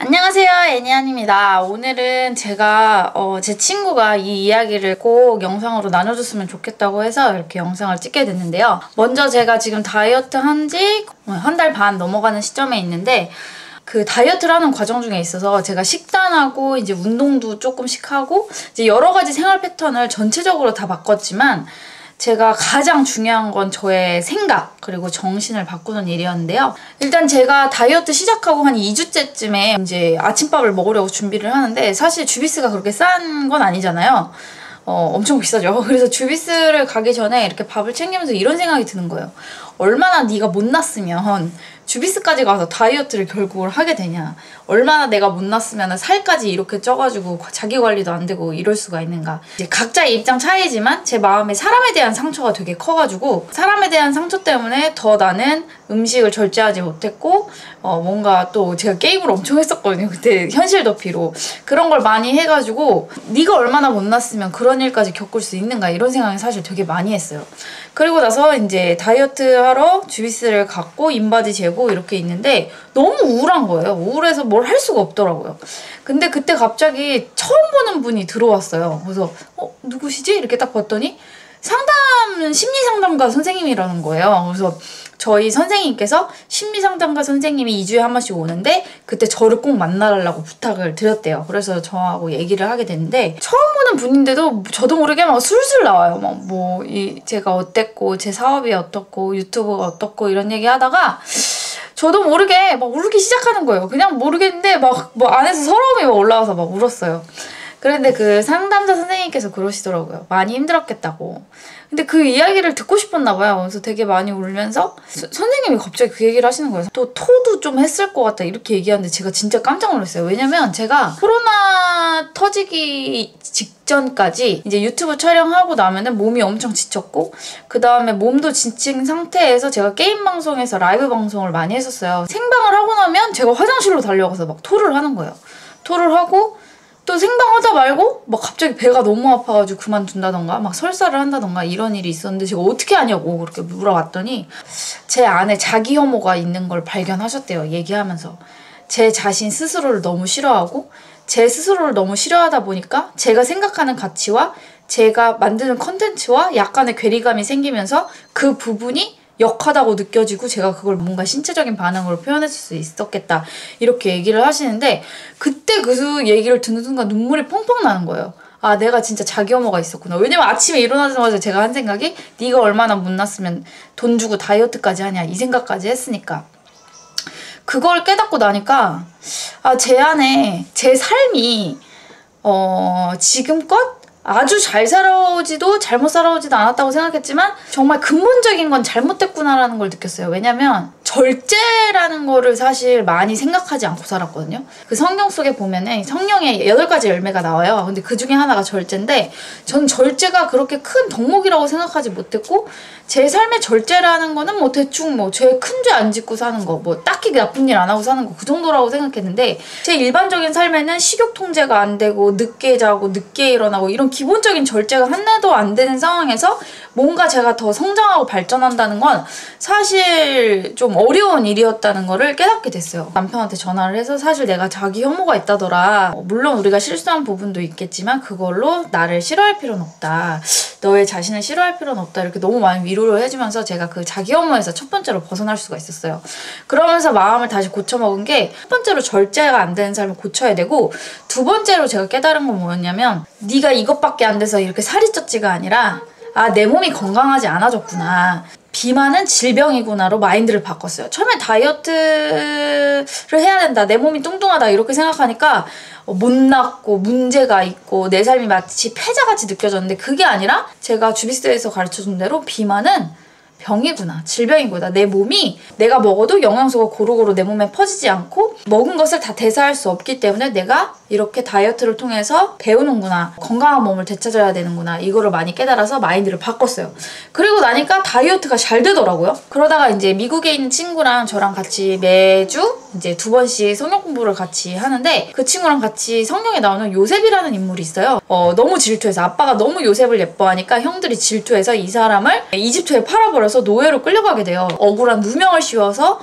안녕하세요, 애니안입니다. 오늘은 제가 제 친구가 이 이야기를 꼭 영상으로 나눠줬으면 좋겠다고 해서 이렇게 영상을 찍게 됐는데요. 먼저 제가 지금 다이어트 한 지 한 달 반 넘어가는 시점에 있는데, 그 다이어트를 하는 과정 중에 있어서 제가 식단하고 이제 운동도 조금씩 하고 이제 여러 가지 생활 패턴을 전체적으로 다 바꿨지만, 제가 가장 중요한 건 저의 생각 그리고 정신을 바꾸는 일이었는데요. 일단 제가 다이어트 시작하고 한 2주째쯤에 이제 아침밥을 먹으려고 준비를 하는데, 사실 주비스가 그렇게 싼 건 아니잖아요. 엄청 비싸죠. 그래서 주비스를 가기 전에 이렇게 밥을 챙기면서 이런 생각이 드는 거예요. 얼마나 네가 못났으면 주비스까지 가서 다이어트를 결국을 하게 되냐. 얼마나 내가 못났으면 살까지 이렇게 쪄가지고 자기 관리도 안 되고 이럴 수가 있는가. 이제 각자의 입장 차이지만 제 마음에 사람에 대한 상처가 되게 커가지고, 사람에 대한 상처 때문에 더 나는 음식을 절제하지 못했고, 뭔가 또 제가 게임을 엄청 했었거든요. 그때 현실 도피로. 그런 걸 많이 해가지고 네가 얼마나 못났으면 그런 일까지 겪을 수 있는가, 이런 생각을 사실 되게 많이 했어요. 그리고 나서 이제 다이어트 하러 주비스를 갔고 인바디 재고 이렇게 있는데 너무 우울한 거예요. 우울해서 뭘 할 수가 없더라고요. 근데 그때 갑자기 처음 보는 분이 들어왔어요. 그래서 누구시지? 이렇게 딱 봤더니 심리상담가 선생님이라는 거예요. 그래서 저희 선생님께서 심리상담가 선생님이 2주에 한 번씩 오는데 그때 저를 꼭 만나달라고 부탁을 드렸대요. 그래서 저하고 얘기를 하게 됐는데, 처음 보는 분인데도 저도 모르게 막 술술 나와요. 제가 어땠고 제 사업이 어떻고 유튜브가 어떻고 이런 얘기 하다가 저도 모르게 막 울기 시작하는 거예요. 그냥 모르겠는데 안에서 서러움이 막 올라와서 막 울었어요. 그런데 그 상담자 선생님께서 그러시더라고요. 많이 힘들었겠다고. 근데 그 이야기를 듣고 싶었나 봐요. 그래서 되게 많이 울면서 선생님이 갑자기 그 얘기를 하시는 거예요. 또 토도 좀 했을 것 같다 이렇게 얘기하는데 제가 진짜 깜짝 놀랐어요. 왜냐면 제가 코로나 터지기 직전까지 이제 유튜브 촬영하고 나면은 몸이 엄청 지쳤고, 그 다음에 몸도 지친 상태에서 제가 게임 방송에서 라이브 방송을 많이 했었어요. 생방을 하고 나면 제가 화장실로 달려가서 막 토를 하는 거예요. 토를 하고 또 생방하다 말고 막 갑자기 배가 너무 아파가지고 그만둔다던가 막 설사를 한다던가 이런 일이 있었는데, 제가 어떻게 하냐고 그렇게 물어봤더니 제 안에 자기 혐오가 있는 걸 발견하셨대요. 얘기하면서 제 자신 스스로를 너무 싫어하고, 제 스스로를 너무 싫어하다 보니까 제가 생각하는 가치와 제가 만드는 컨텐츠와 약간의 괴리감이 생기면서 그 부분이 역하다고 느껴지고 제가 그걸 뭔가 신체적인 반응으로 표현했을 수 있었겠다 이렇게 얘기를 하시는데, 그때 그 얘기를 듣는 순간 눈물이 펑펑 나는 거예요. 아, 내가 진짜 자기 혐오가 있었구나. 왜냐면 아침에 일어나자마자 제가 한 생각이 네가 얼마나 못났으면 돈 주고 다이어트까지 하냐 이 생각까지 했으니까. 그걸 깨닫고 나니까 제 안에 제 삶이 지금껏 아주 잘 살아오지도 잘못 살아오지도 않았다고 생각했지만 정말 근본적인 건 잘못됐구나라는 걸 느꼈어요. 왜냐면 절제라는 거를 사실 많이 생각하지 않고 살았거든요. 그 성경 속에 보면은 성령의 8가지 열매가 나와요. 근데 그 중에 하나가 절제인데, 전 절제가 그렇게 큰 덕목이라고 생각하지 못했고, 제 삶의 절제라는 거는 대충 죄 큰 죄 안 짓고 사는 거, 딱히 나쁜 일 안 하고 사는 거, 그 정도라고 생각했는데, 제 일반적인 삶에는 식욕 통제가 안 되고 늦게 자고 늦게 일어나고 이런 기본적인 절제가 하나도 안 되는 상황에서 뭔가 제가 더 성장하고 발전한다는 건 사실 좀 어려운 일이었다는 거를 깨닫게 됐어요. 남편한테 전화를 해서 사실 내가 자기 혐오가 있다더라. 물론 우리가 실수한 부분도 있겠지만 그걸로 나를 싫어할 필요는 없다. 너의 자신을 싫어할 필요는 없다. 이렇게 너무 많이 위로를 해주면서 제가 그 자기 혐오에서 첫 번째로 벗어날 수가 있었어요. 그러면서 마음을 다시 고쳐먹은 게, 첫 번째로 절제가 안 되는 삶을 고쳐야 되고, 두 번째로 제가 깨달은 건 뭐였냐면, 네가 이것밖에 안 돼서 이렇게 살이 쪘지가 아니라 내 몸이 건강하지 않아졌구나. 비만은 질병이구나로 마인드를 바꿨어요. 처음에 다이어트를 해야 된다, 내 몸이 뚱뚱하다 이렇게 생각하니까 못났고 문제가 있고 내 삶이 마치 패자같이 느껴졌는데, 그게 아니라 제가 주비스에서 가르쳐준 대로 비만은 병이구나, 질병이구나. 내 몸이 내가 먹어도 영양소가 고루고루 내 몸에 퍼지지 않고 먹은 것을 다 대사할 수 없기 때문에 내가 이렇게 다이어트를 통해서 배우는구나, 건강한 몸을 되찾아야 되는구나, 이거를 많이 깨달아서 마인드를 바꿨어요. 그리고 나니까 다이어트가 잘 되더라고요. 그러다가 이제 미국에 있는 친구랑 저랑 같이 매주 이제 2번씩 성경 공부를 같이 하는데, 그 친구랑 같이 성경에 나오는 요셉이라는 인물이 있어요. 너무 질투해서, 아빠가 너무 요셉을 예뻐하니까 형들이 질투해서 이 사람을 이집트에 팔아버려서 노예로 끌려가게 돼요. 억울한 누명을 씌워서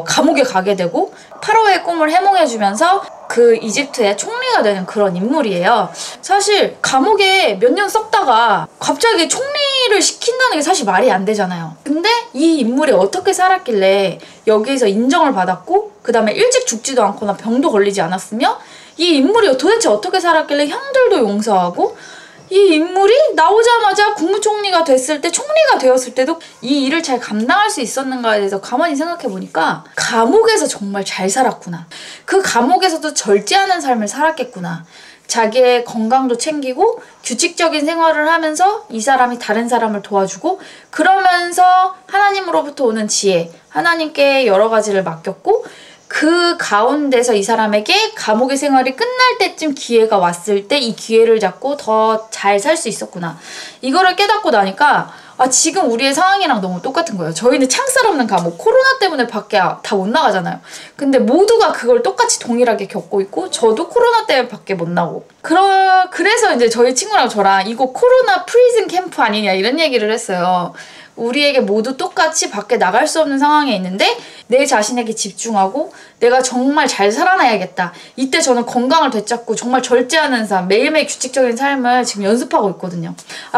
감옥에 가게 되고, 파라오의 꿈을 해몽해주면서 그 이집트의 총리가 되는 그런 인물이에요. 사실 감옥에 몇 년 썩다가 갑자기 총리를 시킨다는 게 사실 말이 안 되잖아요. 근데 이 인물이 어떻게 살았길래 여기에서 인정을 받았고 그 다음에 일찍 죽지도 않거나 병도 걸리지 않았으며 이 인물이 도대체 어떻게 살았길래 형들도 용서하고 이 인물이 나오자마자 국무총리가 됐을 때, 총리가 되었을 때도 이 일을 잘 감당할 수 있었는가에 대해서 가만히 생각해보니까 감옥에서 정말 잘 살았구나. 그 감옥에서도 절제하는 삶을 살았겠구나. 자기의 건강도 챙기고 규칙적인 생활을 하면서 이 사람이 다른 사람을 도와주고 그러면서 하나님으로부터 오는 지혜, 하나님께 여러 가지를 맡겼고 그 가운데서 이 사람에게 감옥의 생활이 끝날 때쯤 기회가 왔을 때 이 기회를 잡고 더 잘 살 수 있었구나. 이거를 깨닫고 나니까 지금 우리의 상황이랑 너무 똑같은 거예요. 저희는 창살 없는 감옥, 코로나 때문에 밖에 다 못 나가잖아요. 근데 모두가 그걸 똑같이 동일하게 겪고 있고 저도 코로나 때문에 밖에 못 나고 그래서 이제 저희 친구랑 저랑 이거 코로나 프리즌 캠프 아니냐 이런 얘기를 했어요. 우리에게 모두 똑같이 밖에 나갈 수 없는 상황에 있는데 내 자신에게 집중하고 내가 정말 잘 살아나야겠다. 이때 저는 건강을 되찾고 정말 절제하는 삶, 매일매일 규칙적인 삶을 지금 연습하고 있거든요.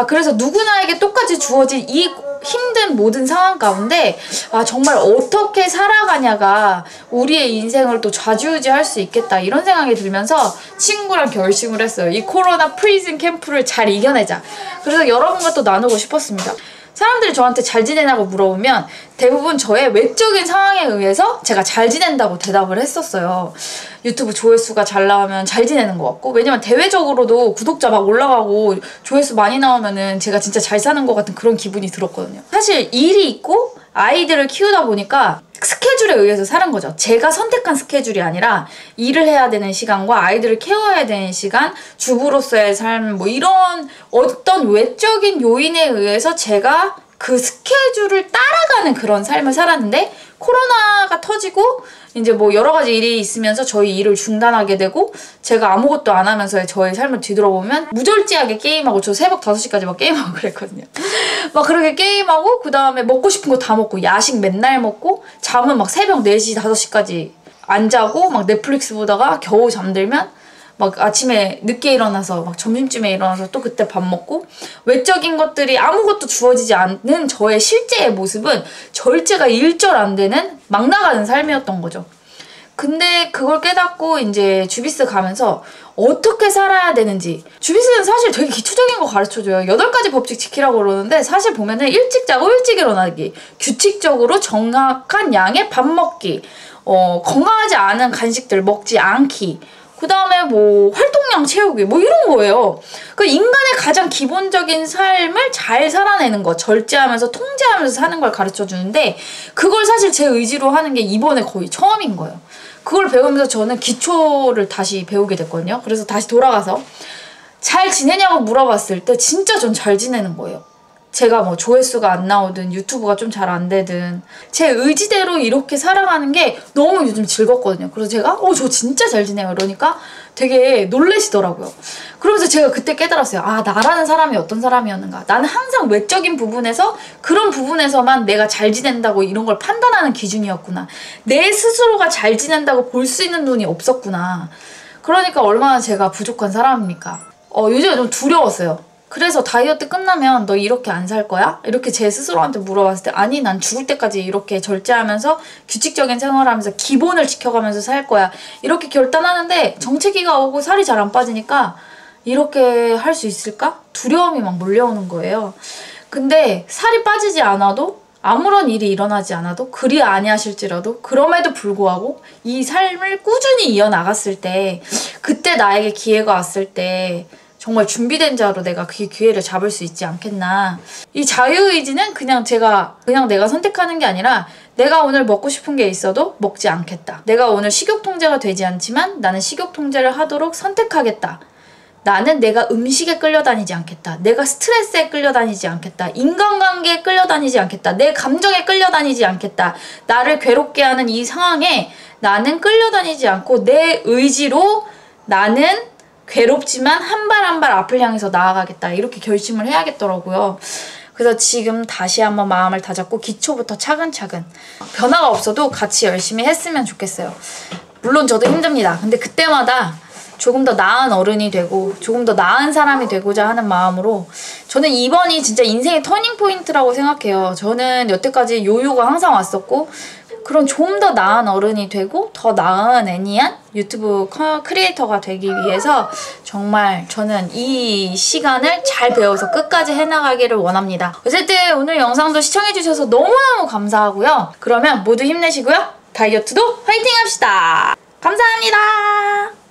그래서 누구나에게 똑같이 주어진 이 힘든 모든 상황 가운데 정말 어떻게 살아가냐가 우리의 인생을 또 좌지우지할 수 있겠다 이런 생각이 들면서 친구랑 결심을 했어요. 이 코로나 프리즌 캠프를 잘 이겨내자. 그래서 여러분과 또 나누고 싶었습니다. 사람들이 저한테 잘 지내냐고 물어보면 대부분 저의 외적인 상황에 의해서 제가 잘 지낸다고 대답을 했었어요. 유튜브 조회수가 잘 나오면 잘 지내는 것 같고 왜냐면 대외적으로도 구독자 막 올라가고 조회수 많이 나오면은 제가 진짜 잘 사는 것 같은 그런 기분이 들었거든요. 사실 일이 있고 아이들을 키우다 보니까 스케줄에 의해서 사는 거죠. 제가 선택한 스케줄이 아니라 일을 해야 되는 시간과 아이들을 케어해야 되는 시간, 주부로서의 삶, 뭐 이런 어떤 외적인 요인에 의해서 제가 그 스케줄을 따라가는 그런 삶을 살았는데 코로나가 터지고 이제 뭐 여러 가지 일이 있으면서 저희 일을 중단하게 되고 제가 아무것도 안 하면서의 저의 삶을 뒤돌아보면 무절제하게 게임하고 저 새벽 5시까지 막 게임하고 그랬거든요. 막 그렇게 게임하고 그 다음에 먹고 싶은 거 다 먹고 야식 맨날 먹고 잠은 막 새벽 4시, 5시까지 안 자고 막 넷플릭스 보다가 겨우 잠들면 막 아침에 늦게 일어나서 막 점심쯤에 일어나서 또 그때 밥 먹고 외적인 것들이 아무것도 주어지지 않는 저의 실제의 모습은 절제가 일절 안 되는 막 나가는 삶이었던 거죠. 근데 그걸 깨닫고 이제 주비스 가면서 어떻게 살아야 되는지 주비스는 사실 되게 기초적인 거 가르쳐줘요. 8가지 법칙 지키라고 그러는데 사실 보면은 일찍 자고 일찍 일어나기, 규칙적으로 정확한 양의 밥 먹기, 건강하지 않은 간식들 먹지 않기, 그 다음에 뭐 활동량 채우기 뭐 이런 거예요. 그 인간의 가장 기본적인 삶을 잘 살아내는 거, 절제하면서 통제하면서 사는 걸 가르쳐 주는데 그걸 사실 제 의지로 하는 게 이번에 거의 처음인 거예요. 그걸 배우면서 저는 기초를 다시 배우게 됐거든요. 그래서 다시 돌아가서 잘 지내냐고 물어봤을 때 진짜 전 잘 지내는 거예요. 제가 뭐 조회수가 안 나오든 유튜브가 좀 잘 안 되든 제 의지대로 이렇게 살아가는 게 너무 요즘 즐겁거든요. 그래서 제가 저 진짜 잘 지내요 이러니까 되게 놀라시더라고요. 그러면서 제가 그때 깨달았어요. 나라는 사람이 어떤 사람이었는가. 나는 항상 외적인 부분에서 그런 부분에서만 내가 잘 지낸다고 이런 걸 판단하는 기준이었구나. 내 스스로가 잘 지낸다고 볼 수 있는 눈이 없었구나. 그러니까 얼마나 제가 부족한 사람입니까. 요즘에 좀 두려웠어요. 그래서 다이어트 끝나면 너 이렇게 안 살 거야? 이렇게 제 스스로한테 물어봤을 때 아니 난 죽을 때까지 이렇게 절제하면서 규칙적인 생활하면서 기본을 지켜가면서 살 거야. 이렇게 결단하는데 정체기가 오고 살이 잘 안 빠지니까 이렇게 할 수 있을까? 두려움이 막 몰려오는 거예요. 근데 살이 빠지지 않아도 아무런 일이 일어나지 않아도 그리 아니하실지라도 그럼에도 불구하고 이 삶을 꾸준히 이어나갔을 때 그때 나에게 기회가 왔을 때 정말 준비된 자로 내가 그 기회를 잡을 수 있지 않겠나. 이 자유의지는 그냥 내가 선택하는 게 아니라 내가 오늘 먹고 싶은 게 있어도 먹지 않겠다. 내가 오늘 식욕 통제가 되지 않지만 나는 식욕 통제를 하도록 선택하겠다. 나는 내가 음식에 끌려다니지 않겠다. 내가 스트레스에 끌려다니지 않겠다. 인간관계에 끌려다니지 않겠다. 내 감정에 끌려다니지 않겠다. 나를 괴롭게 하는 이 상황에 나는 끌려다니지 않고 내 의지로 나는 괴롭지만 한 발 한 발 앞을 향해서 나아가겠다. 이렇게 결심을 해야겠더라고요. 그래서 지금 다시 한번 마음을 다잡고 기초부터 차근차근 변화가 없어도 같이 열심히 했으면 좋겠어요. 물론 저도 힘듭니다. 근데 그때마다 조금 더 나은 어른이 되고 조금 더 나은 사람이 되고자 하는 마음으로 저는 이번이 진짜 인생의 터닝 포인트라고 생각해요. 저는 여태까지 요요가 항상 왔었고 그런 좀 더 나은 어른이 되고 더 나은 애니한 유튜브 크리에이터가 되기 위해서 정말 저는 이 시간을 잘 배워서 끝까지 해나가기를 원합니다. 어쨌든 오늘 영상도 시청해주셔서 너무너무 감사하고요. 그러면 모두 힘내시고요. 다이어트도 화이팅 합시다. 감사합니다.